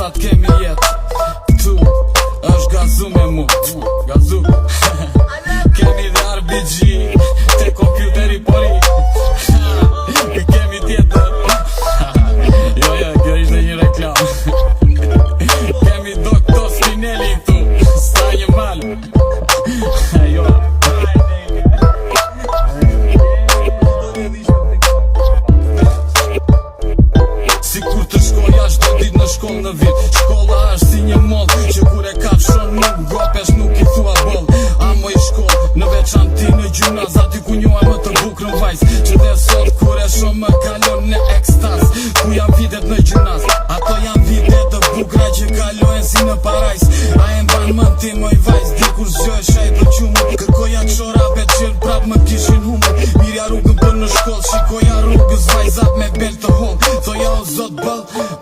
sa t'kemi jet. Tu është gazu me mu, gazu. Kemi dhe RPG te kompjuteri pori. Kemi tjetër. Jo, kjo ishte një reklam. Kemi doktor Spinelli tu, sta një malu. Jo. Si kur të shkoja shdo dit në shkoll në vit. Shkolla është si një moll që kur e kapshon nuk gopesh nuk i thua boll. Amo i shkoll në veçanti në gjymnaz, aty ku njoha më të bukrën vajz, që dhe sot kur e shumë më kalon në ekstaz. Ku jam vitet në gjymnaz, ato jam vitet të bukra që kalojnë si në parajs. A e mban mën ti moj vajz, di kur zgjoj shaj për qumë. Kërkoja qora bet qërë prap më kishin humë. Mirja rrugën për në shkoll, shikoja rrugës vajzat me bel të hol. Thoja o zot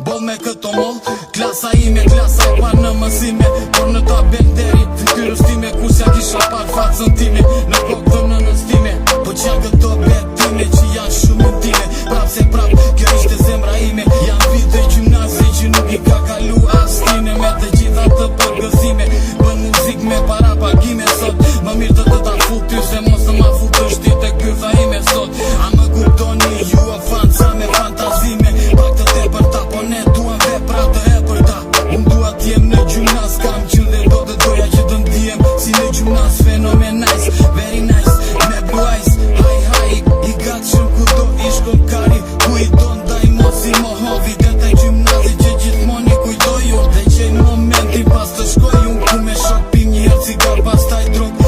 bol me këto moll. Klasa ime, klasa e par në mësime, por në tabel deri të kyrës time. Kusja kisha par facën time, në kokë të në nëstime. Po që janë këto betime që janë shumë intime. Prap se prap, kjo ishte zemra ime. Janë vite gjymnazi që nuk i ka kalu astine. Me të gjitha të përgëzime, bën muzik me para pagime sot. Më mirë të ta fut ty se mos të ma fut të shtit e kytha ime sot. A më kuptoni ju e fanca me fantazime. Pak të te për ta, po ne duan vepra të e për ta. Unë dua t'jem në gjymnaz, kam qëll dhe do të doja që të ndihem si në gjymnaz. Fenomenajs, very nice, me blue eyes. Hi, i gatë shumë ku do ishkon kari. Ku i do ndaj mos i mohovi. Dete gjymnazi që gjithmon i kujdoj unë. Dhe qej momenti pas të shkoj unë. Ku me shok pim një herë cigar pas taj drog.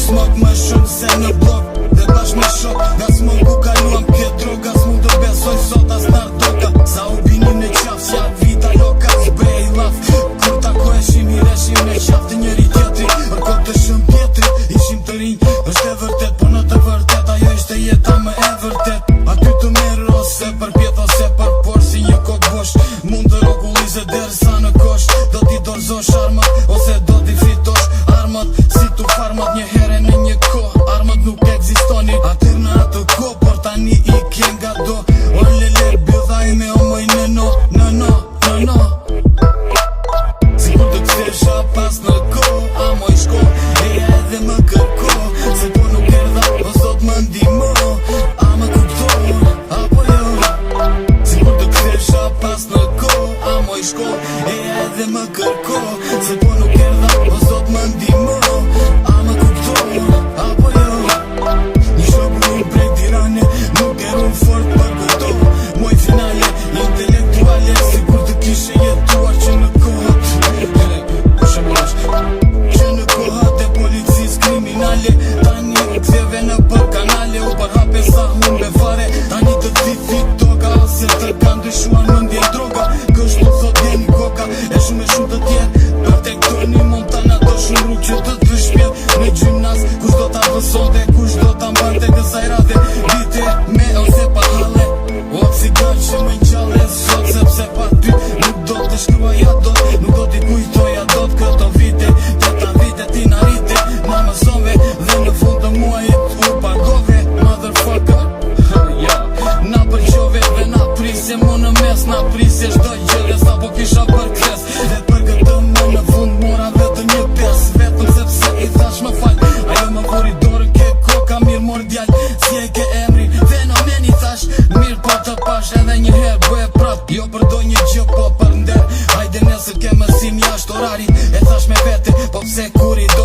Smok më shumë se në blok. Dhe bash me shok, nga smok ku kaluam kje droga. S'mu të besoj sot as nar doka. Sa u bini në qaf, s'ja vita loka. Zbej laf, kur takoheshim hireshim në qaf të njëri tjetri. Për kot të shumë pjetri, ishim të rinj. Është e vërtet, po në të vërtet ajo ishte jeta më e vërtet. Aty të merë ose për pjet ose për por si një kok bosh. Mund të rogullize derisa në kosh. Do t'i dorzosh armat ose do t'i fitosh armat. Si tu farmat një here në një ko. Armat nuk ekzistoni atyr në atë ko, por tani i kjen nga do. O lele bjodhaj me o moj nëno. Si kur të kthesha pas në ko, a moj shko, eja edhe më kërko. Se po nuk erdha, o sot më ndimo. A më kupton, apo jo. Si kur të kthesha pas në ko, a moj shko, eja edhe më kërko. Se po nuk erdha, o sot më ndimo. A më kupton, apo jo. Një shoku unë prej Tirane, nuk erun fort për këto. Moj finale, intelektuale, si kur të kishe jetuar që në kohët. Që në kohët e policis kriminale. Tani u ktheve në për kanale. U përhape sa humbe fare. Tani të thithit toga, ose të kanë dyshuan mëndjen droga. Kështu thot jeni koka, e shumë të tjerë. Për tek toni Montana do shumë rrug që të të shpjet. Në gjymnaz, kush do t'a vësonte, kush do t'a mbante kësaj rade. Vite me ose pa hale. O cigan që më nqale sot, sepse pa ty nuk do të shkruaja dot. Nuk do t'i kujtoja dot këto vite. Teta vite ti narite, na mësove. Dhe në fund të muajit u pagove. Motherfucker, na përqove dhe na prisje. Mu në mes na prisje shdo gjële sa po kisha për kres. Dhe për këtë më në fund mora vetë një pes. Vetëm sepse i thash më fal. Ajo më vuri dorën ke koka mirë mor djall. Si e ke emri, fenomen i thash. Mirë po të pash edhe një herë bëhe prap. Jo përdoj një gjë po për nder. Hajde nesër ke mësim jashtë orarit. E thash me vete, po pse kur i do